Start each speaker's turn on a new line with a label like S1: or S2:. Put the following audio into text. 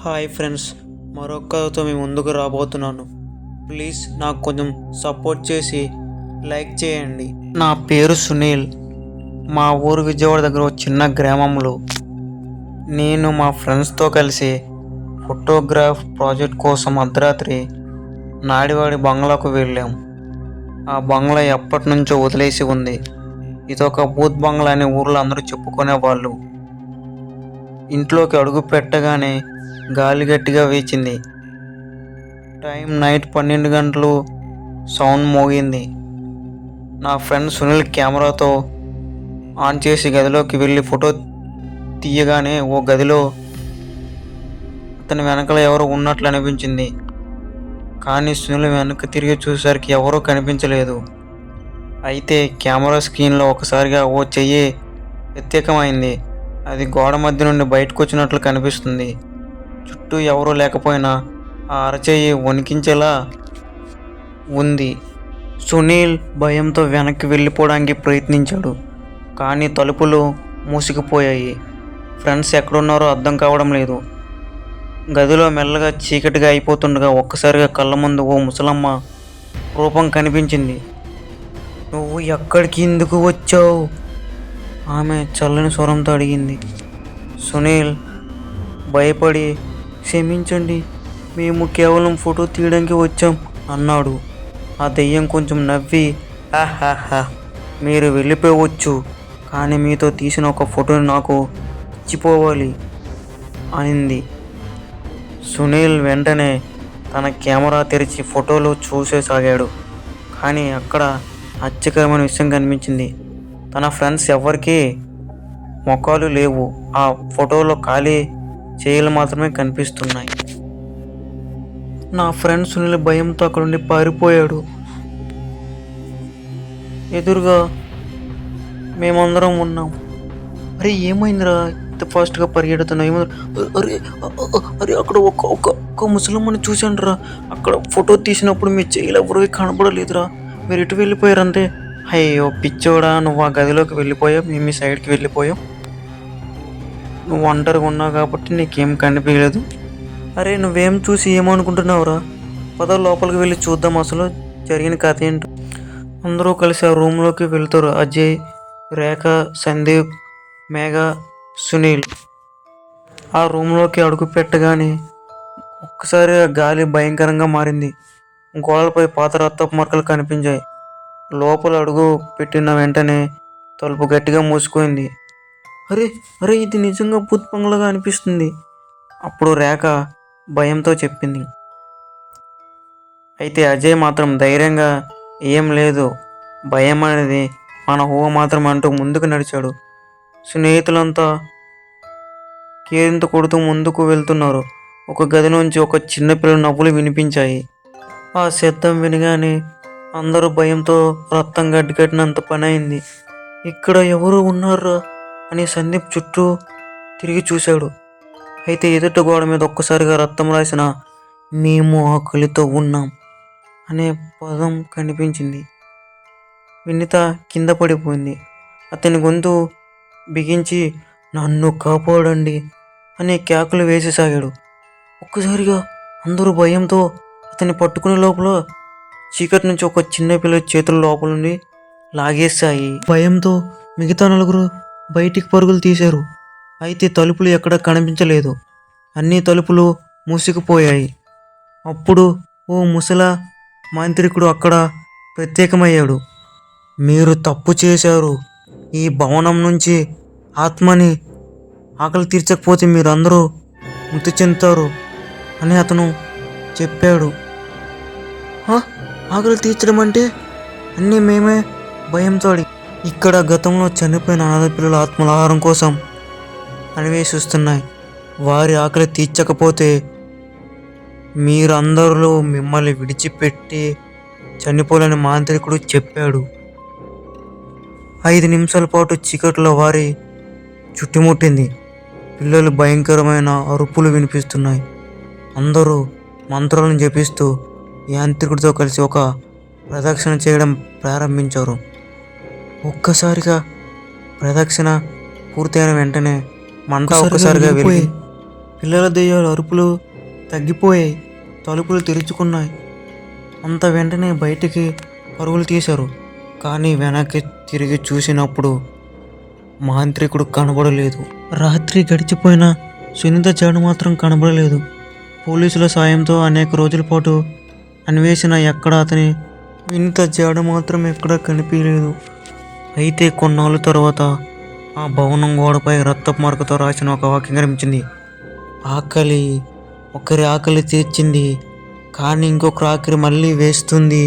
S1: Hi friends, మరొక కథతో మీ ముందుకు రాబోతున్నాను. ప్లీజ్ నాకు కొంచెం సపోర్ట్ చేసి లైక్ చేయండి. నా పేరు సునీల్. మా ఊరు విజయవాడ దగ్గర ఒక చిన్న గ్రామంలో నేను మా ఫ్రెండ్స్తో కలిసి ఫోటోగ్రాఫ్ ప్రాజెక్ట్ కోసం అర్ధరాత్రి నాడివాడి బంగ్లాకు వెళ్ళాం. ఆ బంగ్లా ఎప్పటి నుంచో వదిలేసి ఉంది. ఇదొక బూత్ బంగ్లా అని ఊర్లో అందరూ చెప్పుకునేవాళ్ళు. ఇంట్లోకి అడుగు పెట్టగానే గాలి గట్టిగా వీచింది. టైం నైట్ 12 గంటలు. సౌండ్ మోగింది. నా ఫ్రెండ్ సునీల్ కెమెరాతో ఆన్ చేసి గదిలోకి వెళ్ళి ఫోటో తీయగానే ఓ గదిలో అతని వెనకాల ఎవరో ఉన్నట్లు అనిపించింది. కానీ సునీల్ వెనక్కి తిరిగి చూసేసరికి ఎవరూ కనిపించలేదు. అయితే కెమెరా స్క్రీన్లో ఒకసారిగా ఓ చెయ్యి ప్రత్యేకమైంది. అది గోడ మధ్య నుండి బయటకు వచ్చినట్లు కనిపిస్తుంది. చుట్టూ ఎవరూ లేకపోయినా ఆ అరచేయి వణికించేలా ఉంది. సునీల్ భయంతో వెనక్కి వెళ్ళిపోవడానికి ప్రయత్నించాడు. కానీ తలుపులు మూసుకుపోయాయి. ఫ్రెండ్స్ ఎక్కడున్నారో అర్థం కావడం లేదు. గదిలో మెల్లగా చీకటిగా అయిపోతుండగా ఒక్కసారిగా కళ్ళ ముందు ఓ ముసలమ్మ రూపం కనిపించింది. "నువ్వు ఎక్కడికి ఎందుకు వచ్చావు?" ఆమె చల్లని స్వరంతో అడిగింది. సునీల్ భయపడి, "క్షమించండి, మేము కేవలం ఫోటో తీయడానికి వచ్చాం" అన్నాడు. ఆ దెయ్యం కొంచెం నవ్వి, "ఆహాహా, మీరు వెళ్ళిపోవచ్చు, కానీ మీతో తీసిన ఒక ఫోటోని నాకు ఇచ్చిపోవాలి" అనింది. సునీల్ వెంటనే తన కెమెరా తెరిచి ఫోటోలు చూసేసాగాడు. కానీ అక్కడ ఆశ్చర్యకరమైన విషయం కనిపించింది. తన ఫ్రెండ్స్ ఎవరికీ ముఖాలు లేవు. ఆ ఫోటోలో ఖాళీ చేతులు మాత్రమే కనిపిస్తున్నాయి. నా ఫ్రెండ్ సునీల్ భయంతో అక్కడ నుండి పారిపోయాడు. ఎదురుగా మేమందరం ఉన్నాం. "అరే, ఏమైందిరా, ఇంత ఫాస్ట్గా పరిగెడుతున్నావు? ఏమైంది?" "అరే అరే అక్కడ ఒక ముసలమ్మని చూశానురా. అక్కడ ఫోటో తీసినప్పుడు మీ చేయిలు ఎవరివి కనపడలేదురా. మీరు ఎటు వెళ్ళిపోయారంటే." "అయ్యో పిచ్చోడా, నువ్వు ఆ గదిలోకి వెళ్ళిపోయావు, మేము మీ సైడ్కి వెళ్ళిపోయాం. నువ్వు ఒంటరిగా ఉన్నావు కాబట్టి నీకేం కనిపించలేదు." "అరే, నువ్వేం చూసి ఏమనుకుంటున్నావురా? పద లోపలికి వెళ్ళి చూద్దాం అసలు జరిగిన కథ ఏంటో." అందరూ కలిసి ఆ రూమ్లోకి వెళ్తారు. అజయ్, రేఖ, సందీప్, మేఘ, సునీల్. ఆ రూమ్లోకి అడుగు పెట్టగానే ఒక్కసారి గాలి భయంకరంగా మారింది. గోడలపై పాత రక్తపు మరకలు కనిపించాయి. లోపల అడుగు పెట్టిన వెంటనే తలుపు గట్టిగా మూసుకుంది. "అరే అరే ఇది నిజంగా భూత్ బంగ్లాగా అనిపిస్తుంది" అప్పుడు రేఖ భయంతో చెప్పింది. అయితే అజయ్ మాత్రం ధైర్యంగా, "ఏం లేదు, భయం అనేది మన ఊహ మాత్రం" అంటూ ముందుకు నడిచాడు. స్నేహితులంతా కేరింత కొడుతూ ముందుకు వెళ్తున్నారు. ఒక గది నుంచి ఒక చిన్నపిల్ల నవ్వులు వినిపించాయి. ఆ శబ్దం వినగానే అందరూ భయంతో రక్తం గడ్డకట్టినంత పని అయింది. "ఇక్కడ ఎవరు ఉన్నారా?" అని సందీప్ చుట్టూ తిరిగి చూశాడు. అయితే ఎదుట గోడ మీద ఒక్కసారిగా రక్తం రాసిన "మేము ఆకలితో ఉన్నాం" అనే పదం కనిపించింది. వినిత కింద పడిపోయింది. అతని గొంతు బిగించి, "నన్ను కాపాడండి" అనే కేకలు వేసేసాగాడు. ఒక్కసారిగా అందరూ భయంతో అతన్ని పట్టుకునే లోపల చీకటి నుంచి ఒక చిన్న పిల్ల చేతుల లోపల నుండి లాగేశాయి. భయంతో మిగతా నలుగురు బయటికి పరుగులు తీశారు. అయితే తలుపులు ఎక్కడా కనిపించలేదు. అన్ని తలుపులు మూసుకుపోయాయి. అప్పుడు ఓ ముసల మాంత్రికుడు అక్కడ ప్రత్యేకమయ్యాడు. "మీరు తప్పు చేశారు. ఈ భవనం నుంచి ఆత్మని ఆకలి తీర్చకపోతే మీరందరూ మృతి చెందుతారు" అని అతను చెప్పాడు. "ఆకలి తీర్చడం అంటే?" అన్నీ మేమే భయంతో అడిగి. "ఇక్కడ గతంలో చనిపోయిన అనాథ పిల్లల ఆత్మల ఆహారం కోసం అన్వేషిస్తున్నాయి. వారి ఆకలి తీర్చకపోతే మీరందరూ మిమ్మల్ని విడిచిపెట్టి చనిపోలేని మాంత్రికుడు చెప్పాడు." 5 నిమిషాల పాటు చీకట్లో వారి చుట్టుముట్టింది. పిల్లలు భయంకరమైన అరుపులు వినిపిస్తున్నాయి. అందరూ మంత్రాలను జపిస్తూ యాంత్రికుడితో కలిసి ఒక ప్రదక్షిణ చేయడం ప్రారంభించారు. ఒక్కసారిగా ప్రదక్షిణ పూర్తయిన వెంటనే మంట ఒక్కసారిగా వెలిగి పిల్లల దెయ్యాల అరుపులు తగ్గిపోయాయి. తలుపులు తెరుచుకున్నాయి. అంత వెంటనే బయటికి పరుగులు తీశారు. కానీ వెనక్కి తిరిగి చూసినప్పుడు మాంత్రికుడు కనబడలేదు. రాత్రి గడిచిపోయిన సునీత జాడ మాత్రం కనబడలేదు. పోలీసుల సాయంతో అనేక రోజుల పాటు అన్వేషణ ఎక్కడ అతని వినిత జాడ మాత్రం ఎక్కడా కనిపించలేదు. అయితే కొన్నాళ్ళ తర్వాత ఆ భవనం గోడపై రక్తపు మార్కతో రాసిన ఒక వాక్యం కనిపించింది. ఆకలి ఒకరి ఆకలి తీర్చింది, కానీ ఇంకొకరి ఆకలి మళ్ళీ వేస్తుంది.